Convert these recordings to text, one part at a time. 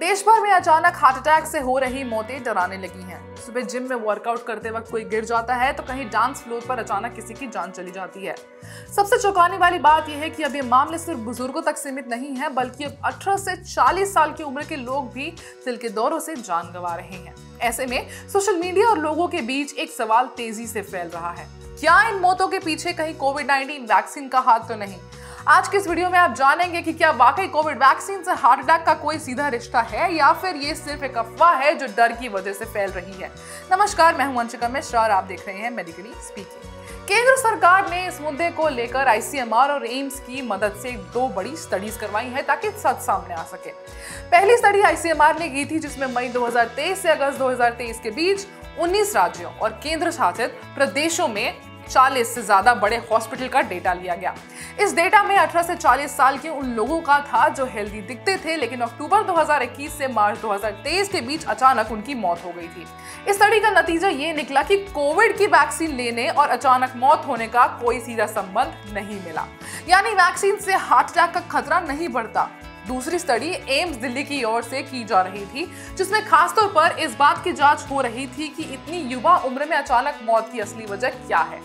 देश भर में अचानक हार्ट अटैक से हो रही मौतें डराने लगी हैं। सुबह जिम में वर्कआउट करते वक्त कोई गिर जाता है तो कहीं डांस फ्लोर पर अचानक किसी की जान चली जाती है। सबसे चौंकाने वाली बात यह है कि अब ये मामले सिर्फ बुजुर्गों तक सीमित नहीं है, बल्कि अब 18 से 40 साल की उम्र के लोग भी दिल के दौरों से जान गंवा रहे हैं। ऐसे में सोशल मीडिया और लोगों के बीच एक सवाल तेजी से फैल रहा है, क्या इन मौतों के पीछे कहीं कोविड-19 वैक्सीन का हाथ तो नहीं? आज के इस वीडियो में आप जानेंगे कि क्या वाकई कोविड वैक्सीन से हार्ट अटैक का कोई सीधा रिश्ता है या फिर ये सिर्फ एक अफवाह है जो डर की वजह से फैल रही है। नमस्कार, मैं हूं अंशिका मिश्रा और आप देख रहे हैं मेडिकली स्पीकिंग। केंद्र सरकार ने इस मुद्दे को लेकर आईसीएमआर और एम्स की मदद से 2 बड़ी स्टडीज करवाई हैं ताकि सच सामने आ सके। पहली स्टडी आईसीएमआर ने की थी जिसमें मई 2023 से अगस्त 2023 के बीच 19 राज्यों और केंद्र शासित प्रदेशों में 40 से ज्यादा बड़े हॉस्पिटल का डेटा लिया गया। इस डेटा में 18 से 40 साल के उन लोगों का था जो हेल्दी दिखते थे, लेकिन अक्टूबर 2021 से मार्च 2023 के बीच अचानक उनकी मौत हो गई थी। इस स्टडी का नतीजा ये निकला कि कोविड की वैक्सीन लेने और अचानक मौत होने का कोई सीधा संबंध नहीं मिला, यानी वैक्सीन से हार्ट अटैक का खतरा नहीं बढ़ता। दूसरी स्टडी एम्स दिल्ली की ओर से की जा रही थी, जिसमें खासतौर पर इस बात की जांच हो रही थी कि इतनी युवा उम्र में अचानक मौत की असली वजह क्या है।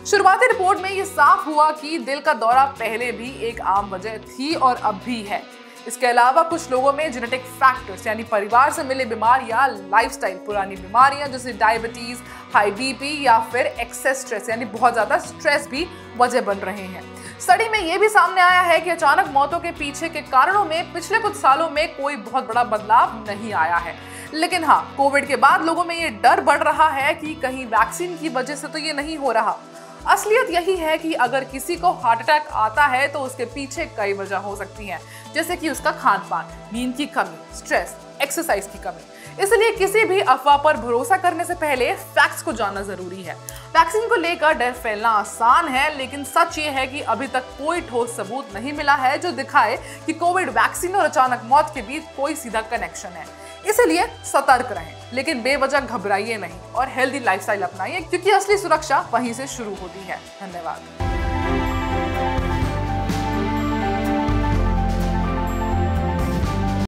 शुरुआती रिपोर्ट में ये साफ हुआ कि दिल का दौरा पहले भी एक आम वजह थी और अब भी है। इसके अलावा कुछ लोगों में जेनेटिक फैक्टर्स यानी परिवार से मिले बीमारियां, लाइफस्टाइल, पुरानी बीमारियां जैसे डायबिटीज, हाई बीपी या फिर एक्सेस स्ट्रेस यानी बहुत ज्यादा स्ट्रेस भी वजह बन रहे हैं। स्टडी में यह भी सामने आया है कि अचानक मौतों के पीछे के कारणों में पिछले कुछ सालों में कोई बहुत बड़ा बदलाव नहीं आया है, लेकिन हाँ, कोविड के बाद लोगों में ये डर बढ़ रहा है कि कहीं वैक्सीन की वजह से तो ये नहीं हो रहा। असलियत यही है कि अगर किसी को हार्ट अटैक आता है तो उसके पीछे कई वजह हो सकती हैं, जैसे कि उसका खान पान, नींद की कमी, स्ट्रेस, एक्सरसाइज की कमी। इसलिए किसी भी अफवाह पर भरोसा करने से पहले फैक्ट्स को जानना जरूरी है। वैक्सीन को लेकर डर फैलना आसान है, लेकिन सच ये है कि अभी तक कोई ठोस सबूत नहीं मिला है जो दिखाए कि कोविड वैक्सीन और अचानक मौत के बीच कोई सीधा कनेक्शन है। इसलिए सतर्क रहें, लेकिन बेवजह घबराइए नहीं और हेल्दी लाइफस्टाइल अपनाइए, क्योंकि असली सुरक्षा वहीं से शुरू होती है। धन्यवाद।